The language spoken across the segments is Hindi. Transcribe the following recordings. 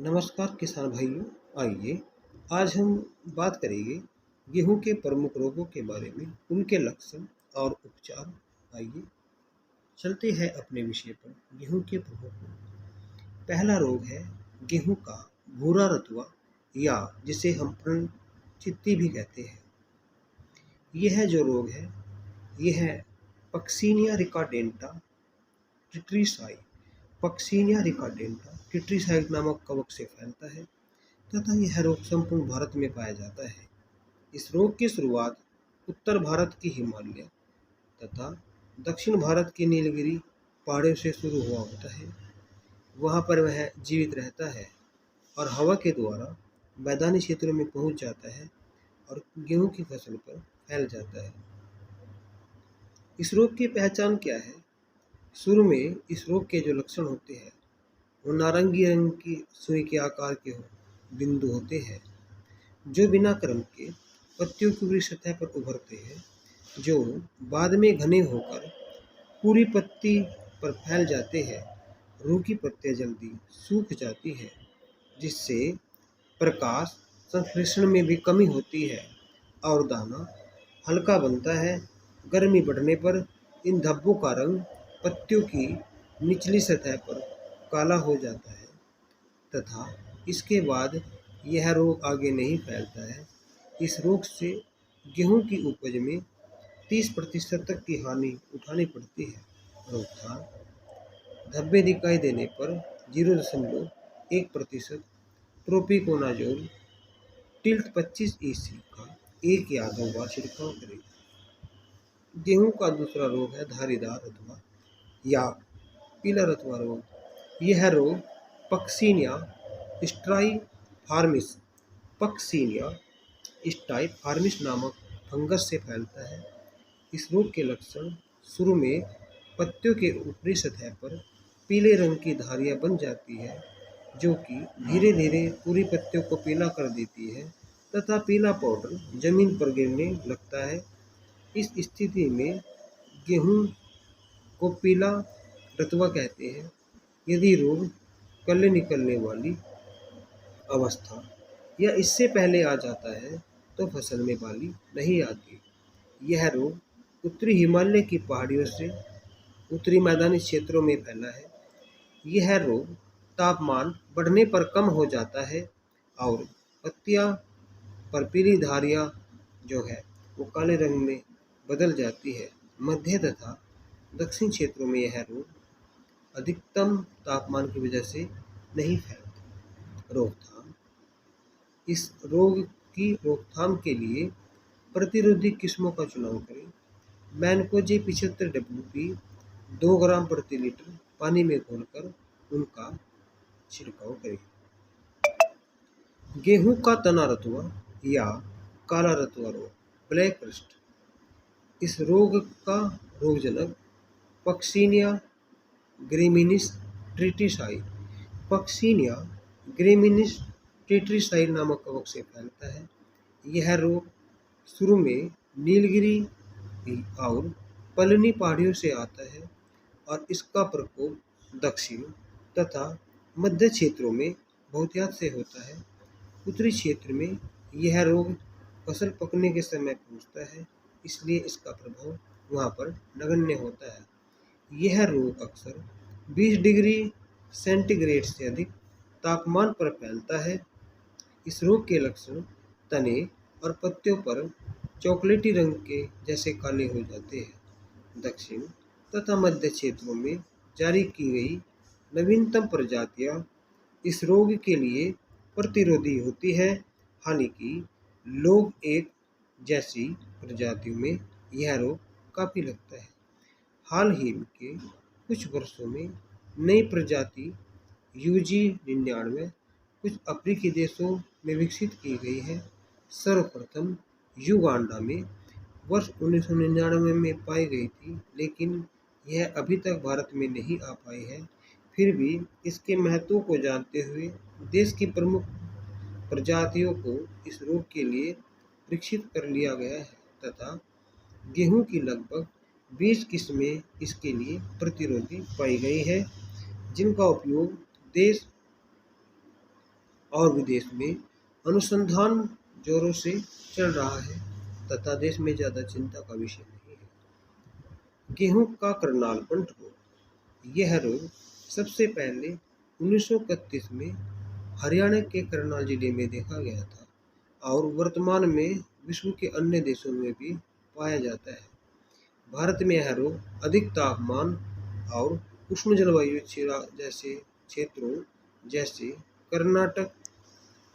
नमस्कार किसान भाइयों। आइए आज हम बात करेंगे गेहूं के प्रमुख रोगों के बारे में, उनके लक्षण और उपचार। आइए चलते हैं अपने विषय पर। गेहूं के प्रमुख रोग। पहला रोग है गेहूं का भूरा रतुआ, या जिसे हम चित्ती भी कहते हैं। यह जो रोग है यह पक्सीनिया रिकाडेंटा ट्रिट्रिसाई ट्रिट्रिसाई नामक कवक से फैलता है तथा यह रोग संपूर्ण भारत में पाया जाता है। इस रोग की शुरुआत उत्तर भारत की हिमालय तथा दक्षिण भारत की नीलगिरी पहाड़ियों से शुरू हुआ होता है। वहाँ पर वह जीवित रहता है और हवा के द्वारा मैदानी क्षेत्रों में पहुँच जाता है और गेहूं की फसल पर फैल जाता है। इस रोग की पहचान क्या है? शुरू में इस रोग के जो लक्षण होते हैं वो नारंगी रंग की सुई के आकार के बिंदु होते हैं जो बिना क्रम के पत्तियों की ऊपरी सतह पर उभरते हैं, जो बाद में घने होकर पूरी पत्ती पर फैल जाते हैं। रूह की पत्तियां जल्दी सूख जाती है, जिससे प्रकाश संश्लेषण में भी कमी होती है और दाना हल्का बनता है। गर्मी बढ़ने पर इन धब्बों का रंग पत्तियों की निचली सतह पर काला हो जाता है तथा इसके बाद यह रोग आगे नहीं फैलता है। इस रोग से गेहूं की उपज में 30% तक की हानि उठानी पड़ती है। रोकथाम। धब्बे दिखाई देने पर 0.1% प्रोपिकोनाजोल टिल्ट 25 ईसी का 1 या 2 बार छिड़काव करें। गेहूं का दूसरा रोग है धारीदार रतुआ या पीला रतुआ रोग। यह रोग पक्सीनिया स्ट्राइफार्मिस पक्सीनिया स्टाइफार्मिस नामक फंगस से फैलता है। इस रोग के लक्षण शुरू में पत्तियों के ऊपरी सतह पर पीले रंग की धारियां बन जाती है, जो कि धीरे धीरे पूरी पत्तियों को पीला कर देती है तथा पीला पाउडर जमीन पर गिरने लगता है। इस स्थिति में गेहूं को पीला रतुआ कहते हैं। यदि रोग कल्ले निकलने वाली अवस्था या इससे पहले आ जाता है तो फसल में बाली नहीं आती। यह रोग उत्तरी हिमालय की पहाड़ियों से उत्तरी मैदानी क्षेत्रों में फैला है। यह रोग तापमान बढ़ने पर कम हो जाता है और पत्तियां पर पीली धारियां जो है वो काले रंग में बदल जाती है। मध्य तथा दक्षिण क्षेत्रों में यह रोग अधिकतम तापमान की वजह से नहीं फैलता। रोकथाम। इस रोग की रोकथाम के लिए प्रतिरोधी किस्मों का चुनाव करें। मैनकोजे 75 WP 2 ग्राम प्रति लीटर पानी में घोलकर उनका छिड़काव करें। गेहूं का तना रतुआ या काला रतुआ रोग ब्लैक रस्ट। इस रोग का रोगजनक पक्सीनिया ग्रेमिनिस ट्रिटिसाई पक्सीनिया ग्रेमिनिस ट्रिटिसाई नामक कवक से फैलता है। यह रोग शुरू में नीलगिरी और पलनी पहाड़ियों से आता है और इसका प्रकोप दक्षिण तथा मध्य क्षेत्रों में बहुतायत से होता है। उत्तरी क्षेत्र में यह रोग फसल पकने के समय पहुंचता है, इसलिए इसका प्रभाव वहां पर नगण्य होता है। यह रोग अक्सर 20 डिग्री सेंटीग्रेड से अधिक तापमान पर फैलता है। इस रोग के लक्षण तने और पत्तियों पर चॉकलेटी रंग के जैसे काले हो जाते हैं। दक्षिण तथा मध्य क्षेत्रों में जारी की गई नवीनतम प्रजातियां इस रोग के लिए प्रतिरोधी होती है। हालांकि लोग एक जैसी प्रजातियों में यह रोग काफी लगता है। हाल ही के कुछ वर्षों में नई प्रजाति UG99 कुछ अफ्रीकी देशों में विकसित की गई है। सर्वप्रथम युगांडा में वर्ष 1999 में पाई गई थी, लेकिन यह अभी तक भारत में नहीं आ पाई है। फिर भी इसके महत्व को जानते हुए देश की प्रमुख प्रजातियों को इस रोग के लिए विकसित कर लिया गया है तथा गेहूं की लगभग 20 किस्में इसके लिए प्रतिरोधी पाई गई है, जिनका उपयोग देश और विदेश में अनुसंधान जोरों से चल रहा है तथा देश में ज़्यादा चिंता का विषय नहीं है। गेहूं का करनाल पंट रोग। यह रोग सबसे पहले 1931 में हरियाणा के करनाल जिले में देखा गया था और वर्तमान में विश्व के अन्य देशों में भी पाया जाता है। भारत में यह रोग अधिक तापमान और उष्ण जलवायु जैसे क्षेत्रों जैसे कर्नाटक,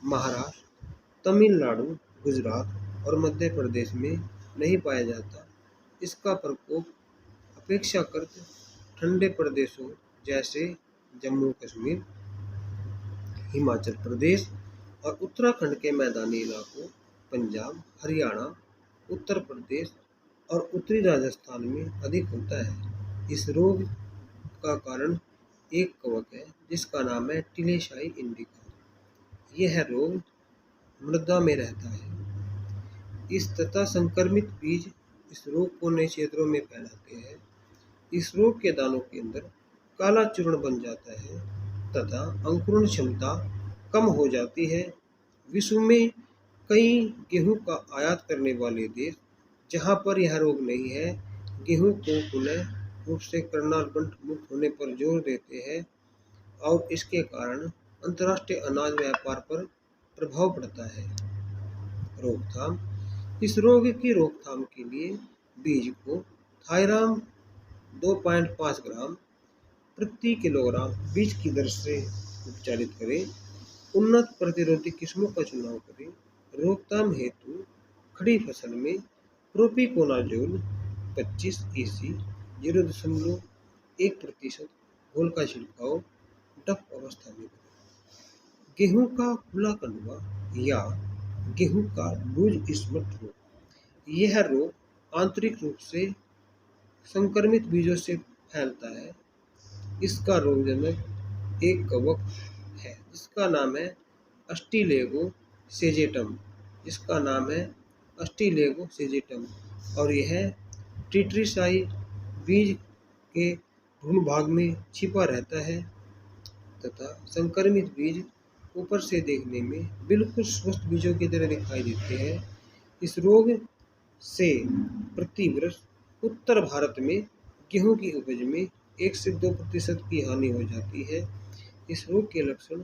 महाराष्ट्र, तमिलनाडु, गुजरात और मध्य प्रदेश में नहीं पाया जाता। इसका प्रकोप अपेक्षाकृत ठंडे प्रदेशों जैसे जम्मू कश्मीर, हिमाचल प्रदेश और उत्तराखंड के मैदानी इलाकों, पंजाब, हरियाणा, उत्तर प्रदेश और उत्तरी राजस्थान में अधिक होता है। इस रोग का कारण एक कवक है जिसका नाम है टिलेशाई इंडिका। यह रोग मृदा में रहता है। इस तथा संक्रमित बीज इस रोग को नए क्षेत्रों में फैलाते हैं। इस रोग के दानों के अंदर काला चूर्ण बन जाता है तथा अंकुरण क्षमता कम हो जाती है। विश्व में कई गेहूं का आयात करने वाले देश जहां पर यह रोग नहीं है, गेहूं को पुनः रूप से करनाल पंट मुक्त होने पर जोर देते हैं और इसके कारण अंतर्राष्ट्रीय अनाज व्यापार पर प्रभाव पड़ता है। रोकथाम। इस रोग की रोकथाम के लिए बीज को थायराम 2.5 ग्राम प्रति किलोग्राम बीज की दर से उपचारित करें। उन्नत प्रतिरोधी किस्मों का चुनाव करें। रोकथाम हेतु खड़ी फसल में प्रोपिकोनाजोल 25 EC 0.1% घोल का छिड़काव डफ अवस्था में करें। गेहूं का खुला कंडवा या गेहूं का लूज स्पॉट रोग। यह रोग आंतरिक रूप से संक्रमित बीजों से फैलता है। इसका रोगजनक एक कवक है जिसका नाम है अस्टिलेगो सेजेटम और यह टिट्रिसाई बीज के भ्रूण भाग में छिपा रहता है तथा संक्रमित बीज ऊपर से देखने में बिल्कुल स्वस्थ बीजों की तरह दिखाई देते हैं। इस रोग से प्रति वर्ष उत्तर भारत में गेहूं की उपज में 1 से 2% की हानि हो जाती है। इस रोग के लक्षण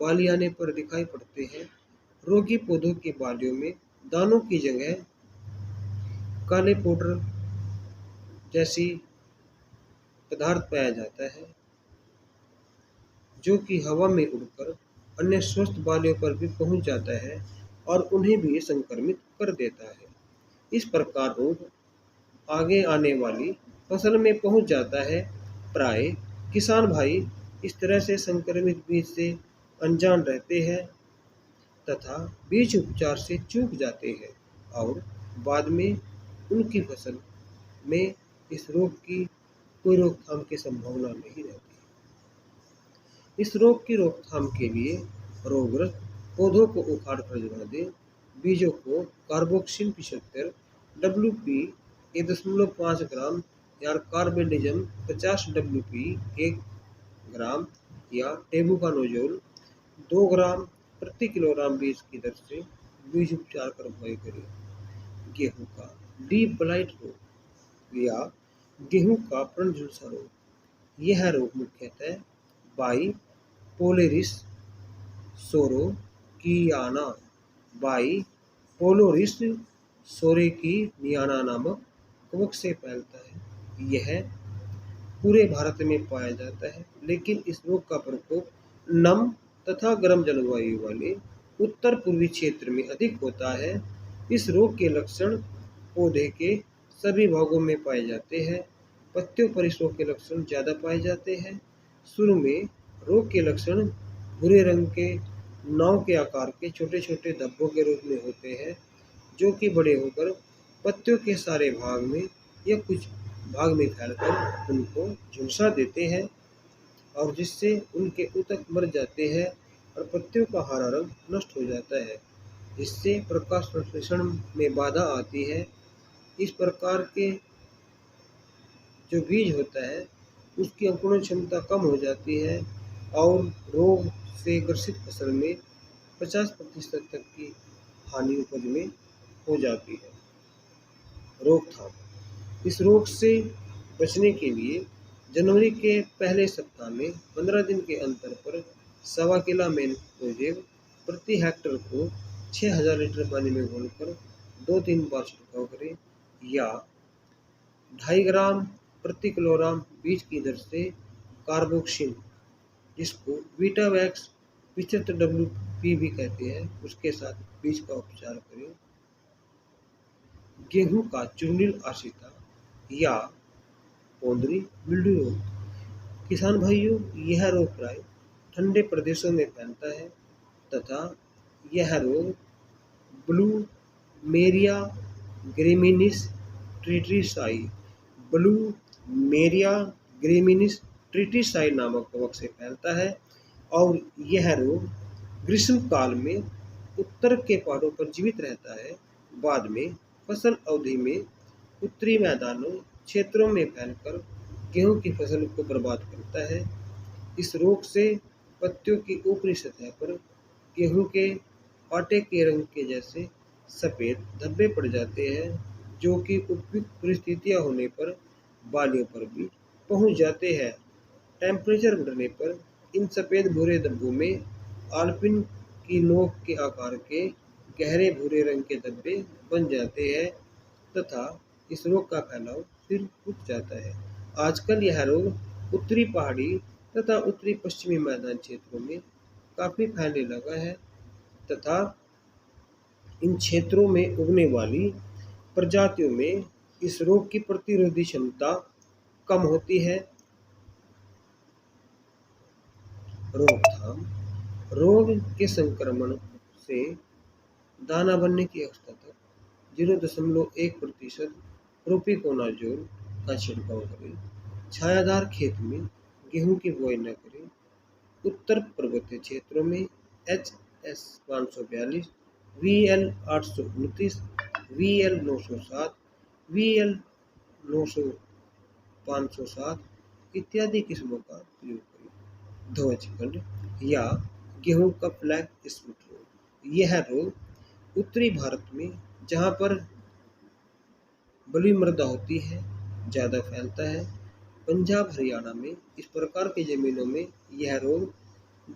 बाली आने पर दिखाई पड़ते हैं। रोगी पौधों के बालियों में दानों की जगह काले पाउडर जैसी पदार्थ पाया जाता है जो कि हवा में उड़कर अन्य स्वस्थ बालियों पर भी पहुंच जाता है और उन्हें भी संक्रमित कर देता है। इस प्रकार रोग आगे आने वाली फसल में पहुंच जाता है। प्राय किसान भाई इस तरह से संक्रमित बीज से अनजान रहते हैं तथा बीज उपचार से चूक जाते हैं और बाद में उनकी फसल में इस रोग की कोई रोकथाम की संभावना नहीं रहती। इस रोग की रोकथाम के लिए रोगग्रस्त पौधों को उखाड़ कर जला दें। बीजों को कार्बोक्सिन 75 WP 1.5 ग्राम या कार्बेंडिजम 50 WP 1 ग्राम या टेबुकानोजोल 2 ग्राम प्रति किलोग्राम बीज की दर से बीज उपचार कर बुआई करें। गेहूं का डीप ब्लाइट रोग या गेहूं का प्रण झुलसा रोग। यह रोग मुख्यतः बाई पोलेरिस सोरोकियाना बाई पोलोरिस सोरेकिनियाना नामक कवक से फैलता है। यह पूरे भारत में पाया जाता है लेकिन इस रोग का प्रकोप नम तथा गर्म जलवायु वाले उत्तर पूर्वी क्षेत्र में अधिक होता है। इस रोग के लक्षण पौधे के सभी भागों में पाए जाते हैं। पत्तियों पर इस रोग के लक्षण ज़्यादा पाए जाते हैं। शुरू में रोग के लक्षण भूरे रंग के नाव के आकार के छोटे छोटे धब्बों के रूप में होते हैं जो कि बड़े होकर पत्तियों के सारे भाग में या कुछ भाग में फैलकर उनको झुलसा देते हैं और जिससे उनके ऊतक मर जाते हैं और पत्तियों का हरा रंग नष्ट हो जाता है। इससे प्रकाश संश्लेषण में बाधा आती है। इस प्रकार के जो बीज होता है उसकी अंकुरण क्षमता कम हो जाती है और रोग से ग्रसित फसल में 50% तक की हानि उपज में हो जाती है। रोकथाम। इस रोग से बचने के लिए जनवरी के पहले सप्ताह में 15 दिन के अंतर पर 1.25 किलो मैनकोजेब प्रति हेक्टर को 6000 लीटर पानी में घोलकर 2-3 बार छिड़काव करें, या 2.5 ग्राम प्रति किलोग्राम बीज की दर से कार्बोक्सिन, जिसको वीटावैक्स 75 WP भी कहते हैं, उसके साथ बीज का उपचार करें। गेहूं का चूर्णील आशिता या पोंदरी मिल्ड्यू रोग। किसान भाइयों, यह रोग प्राय ठंडे प्रदेशों में फैलता है तथा यह रोग ब्लूमेरिया ग्रेमिनिस ट्रिटिसाई नामक कवक से फैलता है, और यह रोग ग्रीष्म काल में उत्तर के पहाड़ों पर जीवित रहता है। बाद में फसल अवधि में उत्तरी मैदानों क्षेत्रों में फैलकर गेहूं की फसल को बर्बाद करता है। इस रोग से पत्तियों की ऊपरी सतह पर गेहूं के आटे के रंग के जैसे सफेद धब्बे पड़ जाते हैं, जो कि उपयुक्त परिस्थितियां होने पर बालियों पर भी पहुंच जाते हैं। टेम्परेचर बढ़ने पर इन सफेद भूरे धब्बों में आलपिन की नोक के आकार के गहरे भूरे रंग के धब्बे बन जाते हैं तथा इस रोग का फैलाव फिर रुक जाता है। आजकल यह रोग उत्तरी पहाड़ी तथा उत्तरी पश्चिमी मैदान क्षेत्रों में काफी फैलने लगा है तथा इन क्षेत्रों में उगने वाली प्रजातियों में इस रोग की प्रतिरोधी क्षमता कम होती है। रोकथाम। रोग के संक्रमण से दाना बनने की अवस्था तक 0.1% प्रोपिकोनाजोल का छिड़काव करें। छायादार खेत में गेहूं की बुआई न करें। उत्तर पर्वतीय क्षेत्रों में HS 542, VL 829, VL 907, VL 507 इत्यादि किस्मों का प्रयोग करें। ध्वजखंड या गेहूं का ब्लैक स्पॉट रोग। यह रोग उत्तरी भारत में, जहां पर बलुई मृदा होती है, ज़्यादा फैलता है। पंजाब हरियाणा में इस प्रकार की ज़मीनों में यह रोग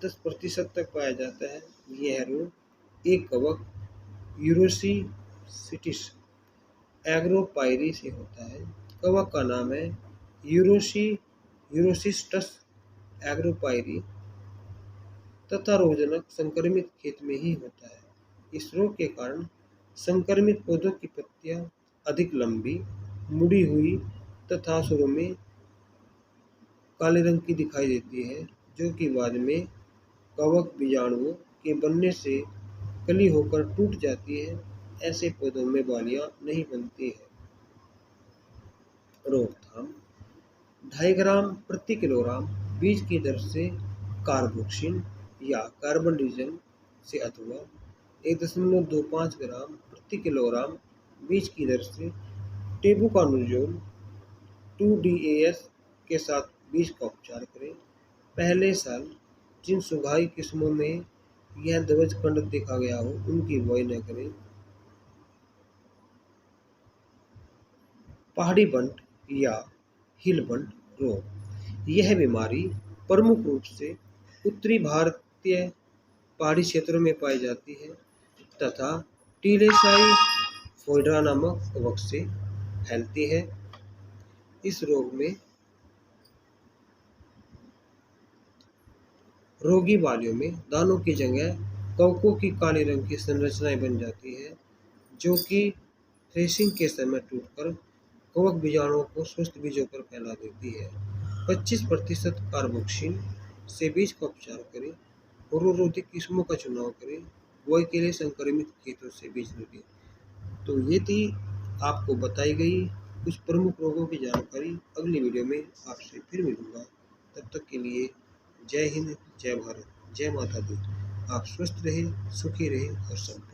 10% तक पाया जाता है। यह रोग एक कवक यूरोसिस्टिस एग्रोपाइरी से होता है। कवक का नाम है यूरोसिस्टस एग्रोपाइरी तथा रोगजनक संक्रमित खेत में ही होता है। इस रोग के कारण संक्रमित पौधों की पत्तियां अधिक लंबी, मुड़ी हुई तथा शुरू में काले रंग की दिखाई देती है, जो कि बाद में कवक बीजाणुओं के बनने से कली होकर टूट जाती है। ऐसे पौधों में बालियां नहीं बनती है। रोकथाम। 2.5 ग्राम प्रति किलोग्राम बीज की दर से कार्बोक्सिन या कार्बनडिज़म से अथवा 1.25 ग्राम प्रति किलोग्राम बीज की दर से टेबुकॉनज़ोल 2DAS के साथ बीज का उपचार करें। पहले साल जिन सुघाई किस्मों में यह ध्वजखंड देखा गया हो, उनकी बुआई न करें। पहाड़ी बंट या हिल बंट रोग। यह बीमारी प्रमुख रूप से उत्तरी भारतीय पहाड़ी क्षेत्रों में पाई जाती है तथा टीलेसाई फोइड्रा नामक कवक से फैलती है। इस रोग में रोगी बालियों में दानों की जगह कवकों की काले रंग की संरचनाएं बन जाती है, जो कि थ्रेशिंग के समय टूटकर कवक बीजाणुओं को स्वस्थ बीजों पर फैला देती है। 25% कार्बोक्सिन से बीज का उपचार करें। रोगरोधी किस्मों का चुनाव करें। बुआई के लिए संक्रमित खेतों से बीज लें। तो ये थी आपको बताई गई कुछ प्रमुख रोगों की जानकारी। अगली वीडियो में आपसे फिर मिलूंगा। तब तक के लिए जय हिंद, जय भारत, जय माता दी। आप स्वस्थ रहे, सुखी रहे और समृद्ध।